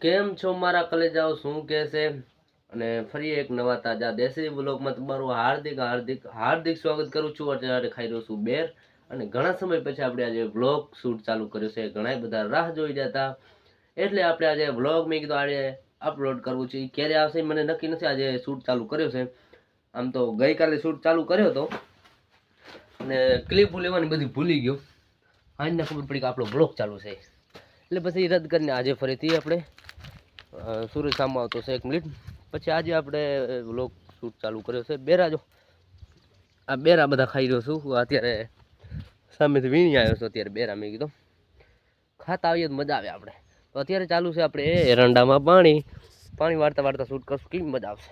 કેમ છો મારા કલેજાઓ, શું કહે છે? અને ફરી એક નવા તાજા દેશી બ્લોગમાં તમારું હાર્દિક હાર્દિક હાર્દિક સ્વાગત કરું છું. અત્યારે ખાઈ રહ્યો છું બેર, અને ઘણા સમય પછી આપણે આજે બ્લોગ શૂટ ચાલુ કર્યો છે. ઘણા બધા રાહ જોઈ જતા, એટલે આપણે આજે બ્લોગ મેં કીધું આજે અપલોડ કરવું છે. ક્યારે આવશે મને નક્કી નથી. આજે શૂટ ચાલુ કર્યો છે. આમ તો ગઈકાલે શૂટ ચાલુ કર્યો હતો અને ક્લિપ લેવાની બધી ભૂલી ગયો. આજને ખબર પડી કે આપણો બ્લોગ ચાલુ છે, એટલે પછી રદ કરીને આજે ફરીથી આપણે સૂરજ સામો આવતો છે 1 મિનિટ પછી આજે આપણે વ્લોગ શૂટ ચાલુ કર્યો છે. બેરા જો આ બેરા બધા ખાઈ રહ્યો છું. અત્યારે સામેથી વીણી આવ્યો છું. અત્યારે બેરા મેં કીધું ખાતા આવીએ તો મજા આવે આપણે. તો અત્યારે ચાલુ છે આપણે એરંડામાં પાણી વાળતા વાળતા શૂટ કરશું, કેવી મજા આવશે.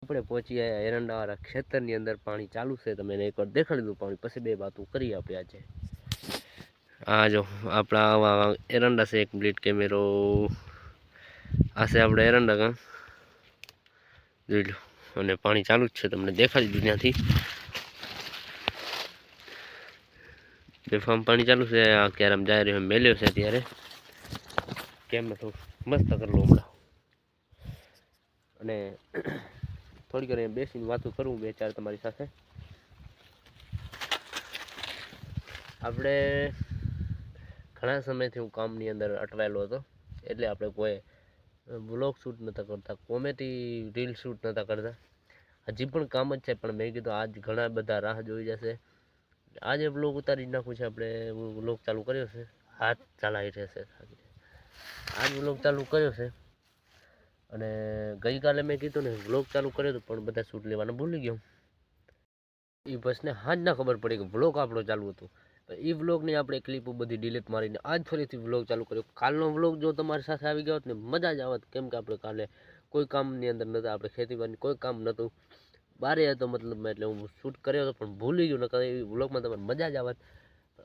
આપણે પહોંચી આવ્યા એરંડાવાળા ખેતરની અંદર. પાણી ચાલુ છે, તમે એકવાર દેખાડી દઉં પાણી, પછી બે વાતો કરીએ આપણે આજે. આ જો આપણા આવા એરંડા છે. 1 મિનિટ કેમેરો આ છે આપણે એરંડા ગામ, જોઈ લો. અને પાણી ચાલુ જ છે, તમને દેખાડી દીધું ત્યાંથી બેફામ પાણી ચાલુ છે. આ ક્યારેમ જાય રહ્યો મેલ્યો છે. ત્યારે કેમ તો મસ્ત કરલો હમણાં, અને થોડીક વાર બેસીને વાતો કરું 2-4 તમારી સાથે. આપણે ઘણા સમયથી હું કામની અંદર અટવાયેલો હતો, એટલે આપણે કોઈ બ્લોગ શૂટ નહોતા કરતા, કોમેડી રીલ શૂટ નહોતા કરતા. હજી પણ કામ જ છે, પણ મેં કીધું આજ ઘણા બધા રાહ જોઈ જશે, આજે બ્લોગ ઉતારી નાખું છે. આપણે બ્લોગ ચાલુ કર્યો છે, હાથ ચલાવી રહેશે. આજ બ્લોગ ચાલુ કર્યો છે, અને ગઈકાલે મેં કીધું ને બ્લોગ ચાલુ કર્યો હતો, પણ બધા શૂટ લેવાનું ભૂલી ગયો. એ બસને હાજ ના ખબર પડી કે બ્લોગ આપણો ચાલુ હતો. એ વ્લોગની આપણે ક્લિપો બધી ડિલીટ મારીને આજ ફરીથી વ્લોગ ચાલુ કર્યો. કાલનો વ્લોગ જો તમારી સાથે આવી ગયો ને મજા જ આવત, કેમ કે આપણે કાલે કોઈ કામની અંદર નહોતા. આપણે ખેતીવાડી કોઈ કામ નહોતું, બારે હતો મતલબ, એટલે હું શૂટ કર્યો હતો પણ ભૂલી ગયો. નકર એ વ્લોગમાં તમને મજા જ આવત.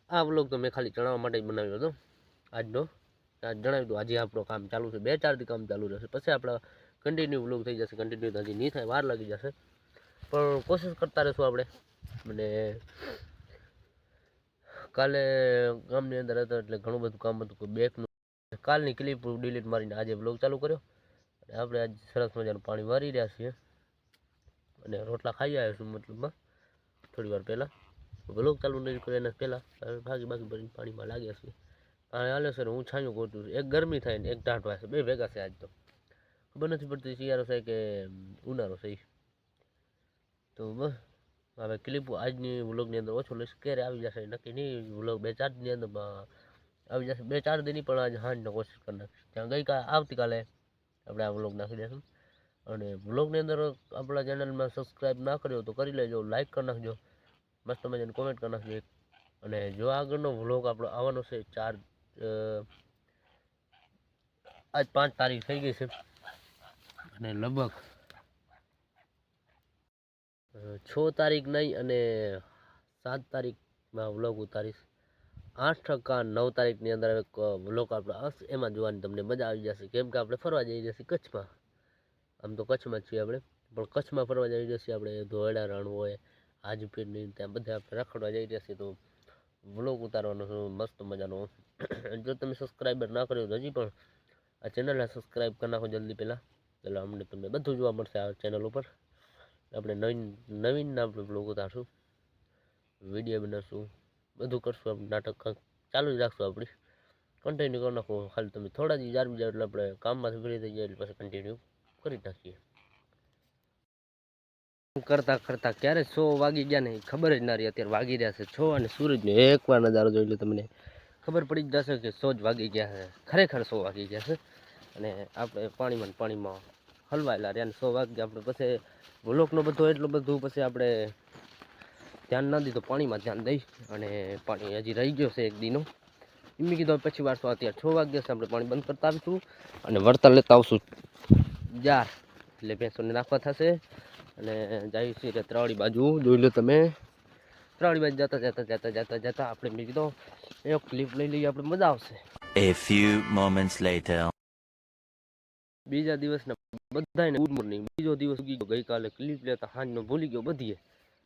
આ વ્લોગ તો મેં ખાલી જણાવવા માટે જ બનાવ્યો હતો આજનો. આજ જણાવી દઉં આજે આપણું કામ ચાલુ છે, 2-4 દી કામ ચાલુ રહેશે, પછી આપણે કન્ટિન્યુ વ્લોગ થઈ જશે. કન્ટિન્યુ હજી નહીં થાય, વાર લાગી જશે, પણ કોશિશ કરતા રહીશું આપણે. અને કાલે ગામની અંદર હતો એટલે ઘણું બધું કામ હતું. કોઈ બેકનું કાલની ક્લિપ ડિલીટ મારીને આજે બ્લોગ ચાલુ કર્યો. અને આપણે આજ સરસ મજાનું પાણી વારી રહ્યા છીએ, અને રોટલા ખાઈ આવ્યા છું. મતલબમાં થોડી વાર પહેલાં બ્લોગ ચાલુ નહીં કર્યો એના પહેલાં ભાગી ભરીને પાણીમાં લાગ્યા છીએ. પાણી હાલે છે, હું છાંયું ગોતું છું. એક ગરમી થાય ને એક ટાંટવા છે, બે ભેગા છે. આજ તો ખબર નથી પડતી શિયાળો છે કે ઉનાળો છે. તો બસ હવે ક્લિપ આજની વ્લોગની અંદર ઓછો લઈશ. ક્યારે આવી જશે નક્કી નહીં. વ્લોગ 2-4 દિનની અંદર આવી જશે, 2-4 દિન પણ આજે હાંજનો કોશિશ કરી નાખીશ. ત્યાં આવતીકાલે આપણે આ વ્લોગ નાખી દઈશું. અને વ્લોગની અંદર આપણા ચેનલમાં સબસ્ક્રાઈબ ના કર્યો તો કરી લેજો, લાઈક કરી નાખજો, મસ્ત મજાની કોમેન્ટ કરી નાખજો. અને જો આગળનો વ્લોગ આપણો આવવાનો છે આજ 5 તારીખ થઈ ગઈ છે, અને લગભગ 6 તારીખ નહીં અને 7 તારીખમાં વ્લોગ ઉતારીશ. 8 કા 9 તારીખની અંદર એક વ્લોગ આપણે આવશે, એમાં જોવાની તમને મજા આવી જશે. કેમ કે આપણે ફરવા જઈ જશે કચ્છમાં. આમ તો કચ્છમાં જ છીએ આપણે, પણ કચ્છમાં ફરવા જઈ જશે આપણે. ધોળા રણ હોય, હાજીપીરની, ત્યાં બધા આપણે રખડવા જઈ જશે. તો વ્લોગ ઉતારવાનો મસ્ત મજાનો. જો તમે સબસ્ક્રાઈબર ના કર્યો તો હજી પણ આ ચેનલને સબસ્ક્રાઈબ કરી નાખો જલ્દી પહેલાં. અમને તમને બધું જોવા મળશે આ ચેનલ ઉપર. આપણે નવીન આપણે બ્લોગ ઉતારશું, વિડીયો બનાવશું, બધું કરશું. આપણે નાટક ચાલુ જ રાખશું. આપણી કન્ટિન્યુ કરી નાખો. ખાલી તમે થોડા દી જાળવી જાવ એટલે આપણે કામમાંથી ફ્રી થઈ જાય એટલે પછી કન્ટિન્યુ કરી નાખીએ. કરતા કરતા ક્યારે 100 વાગી ગયા ને ખબર જ ના રહી. અત્યારે વાગી રહ્યા છે 6, અને સૂરજનો એકવાર નજારો જોઈ લો, તમને ખબર પડી જ જશે કે 100 જ વાગી ગયા છે. ખરેખર 100 વાગી ગયા છે. અને આપણે પાણીમાં હલવાયેલા રહ્યા. 100 વાગ્યા આપણે પછી વ્લોગનો બધો એટલું બધું પછી આપણે ધ્યાન ના દીધું, પાણીમાં ધ્યાન દઈ. અને પાણી હજી રહી ગયો છે 1 દીનો. એમ કીધું પછી વારસો. અત્યારે 6 વાગ્યા છે, આપણે પાણી બંધ કરતા આવીશું અને વળતર લેતા આવશું જાર, એટલે ભેંસોને નાખવા થશે. અને જાય છે ત્રાવડી બાજુ, જોઈ લો તમે. ત્રાવડી બાજુ જતા આપણે મેં કીધું એક ક્લિપ લઈ લઈએ, આપણે મજા આવશે. A few moments later. બીજા દિવસના બધાને ગુડ મોર્નિંગ. બીજો દિવસ ઉગી ગયો. ગઈકાલે ક્લિપ લેતા હાંજનો ભૂલી ગયો બધીએ.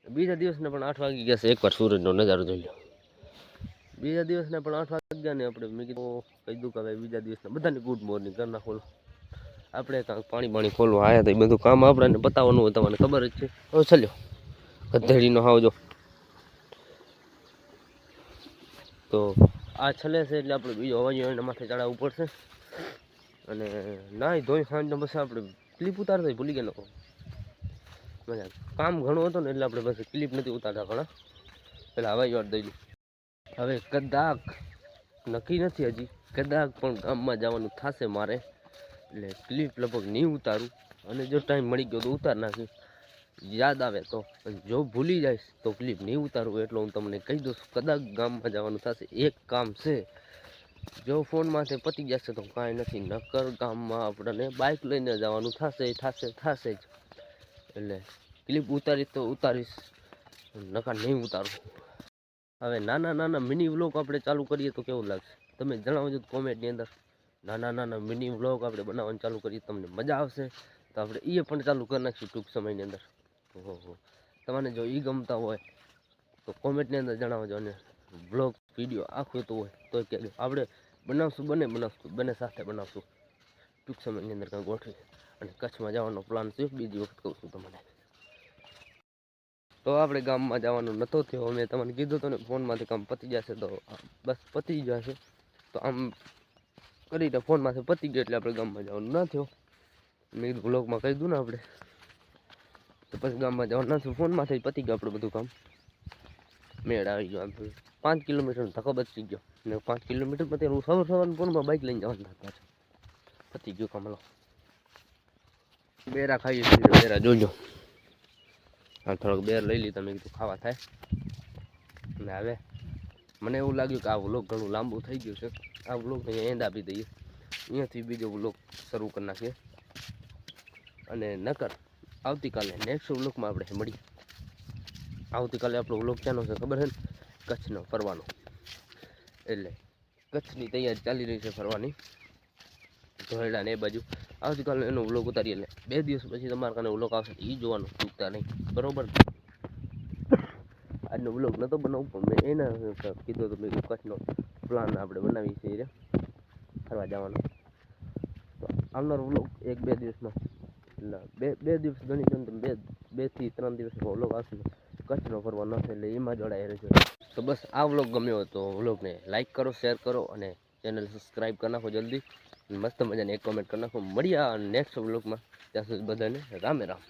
બીજા દિવસના પણ 8 વાગી ગયા છે. એકવાર સૂરજનો નજારો જોઈ લો. બીજા દિવસને પણ 8 વાગ્યા ને આપણે મેં કીધું કહી દઉં કે હવે બીજા દિવસના બધાને ગુડ મોર્નિંગ કરી નાખો. આપણે કાંઈક પાણી ખોલવા આવ્યા હતા, એ બધું કામ આપણે પતાવવાનું હોય, તમને ખબર જ છે. હવે ચાલ્યો ગધેડીનો હાવજો. તો આ છેલ્લે છે એટલે આપણે બીજો અવાજ એના માથે ચડાવવું પડશે. અને નાય ધોઈ સાંજનો બસ આપણે ક્લિપ ઉતારતા ભૂલી ગયા. મજા કામ ઘણું હતું ને એટલે આપણે બસ ક્લિપ નથી ઉતારતા ઘણા. પેલા હવાઈ વાર દઈ દઉં. હવે કદાચ નક્કી નથી હજી, કદાચ પણ ગામમાં જવાનું થશે મારે, એટલે ક્લિપ લગભગ નહીં ઉતારું. અને જો ટાઈમ મળી ગયો તો ઉતાર નાખી, યાદ આવે તો. જો ભૂલી જાય તો ક્લિપ નહીં ઉતારું, એટલો હું તમને કહી દઉં. કદાચ ગામમાં જવાનું થશે, એક કામ છે. જો ફોનમાંથી પતી જશે તો કાંઈ નથી, નકર ગામમાં આપણને બાઇક લઈને જવાનું થશે જ. એટલે ક્લિપ ઉતારીશ તો ઉતારીશ, નકર નહીં ઉતારું. હવે નાના મિની વ્લોગ આપણે ચાલુ કરીએ તો કેવું લાગશે તમે જણાવજો કોમેન્ટની અંદર. નાના મિની વ્લોગ આપણે બનાવવાનું ચાલુ કરીએ, તમને મજા આવશે તો આપણે એ પણ ચાલુ કરી નાખીશું ટૂંક સમયની અંદર. ઓહો, તમને જો એ ગમતા હોય તો કોમેન્ટની અંદર જણાવજો. અને વ્લોગ વિડીયો આખું તો હોય તો કહેજો, આપણે બનાવશું, બંને સાથે બનાવશું ટૂંક સમયની અંદર કાંઈ ગોઠવી. અને કચ્છમાં જવાનો પ્લાન છે, બીજી વખત કહું છું તમને. તો આપણે ગામમાં જવાનું નહોતો થયો, મેં તમને કીધું હતું ને ફોનમાંથી કામ પતી જશે તો બસ પતી જશે. તો આમ કરીને ફોનમાંથી પતી ગયો એટલે આપણે ગામમાં જવાનું ના થયો. મેં કીધું બ્લોગમાં કહી દઉં ને આપણે, તો પછી ગામમાં જવાનું ના થયું. ફોનમાંથી પતી ગયું આપણે બધું કામ, મેળ આવી ગયો. આમ 5 કિલોમીટરનો ધક્કો બચી ગયો ને 5 કિલોમીટર પછી હું સવારના ફોનમાં બાઇક લઈને જવાનું થતા છે. પતી ગયું કામ. લો બેરા ખાઈએ છીએ, બેરા જોજો. હા, થોડોક બેર લઈ લીધા, મેં કીધું ખાવા થાય. અને હવે મને એવું લાગ્યું કે આ વ્લોગ ઘણું લાંબુ થઈ ગયું છે, આ વ્લોગને અહીંયા એન્ડ આપી દઈએ. અહીંયાથી બીજો વ્લોગ શરૂ કરી નાખીએ. અને નકર આવતીકાલે નેક્સ્ટ વ્લોગમાં આપણે મળીએ. આવતીકાલે આપણો વ્લોગ ક્યાંનો છે ખબર છે ને? કચ્છનો ફરવાનો. એટલે કચ્છની તૈયારી ચાલી રહી છે ફરવાની, ધોરડા ને એ બાજુ. આવતીકાલે એનો વ્લોગ ઉતારીએ એટલે 2 દિવસ પછી તમારા કાને વ્લોગ આવશે, એ જોવાનું ચૂકતા નહીં, બરોબર? આજનો વ્લોગ નહોતો બનાવવું પણ મેં એના કીધું તો મેં કચ્છનો પ્લાન આપણે બનાવી છીએ ફરવા જવાનો. તો આવનારો વ્લોગ 1-2 દિવસમાં, એટલે 2 દિવસ ગણી દો તમે, 2 થી 3 દિવસનો વ્લોગ આવશે કચ્છનો ફરવાનો છે, એટલે એમાં જોડાઈ રહેશે. તો બસ આ વ્લોગ ગમ્યો હોય તો વ્લોગને લાઈક કરો, શેર કરો અને ચેનલ સબસ્ક્રાઈબ કરી નાખો જલ્દી. મસ્ત મજાને એક કોમેન્ટ કરી નાખો. મળ્યા નેક્સ્ટ વ્લોગમાં. ત્યાં સુધી બધાને રામે રામ.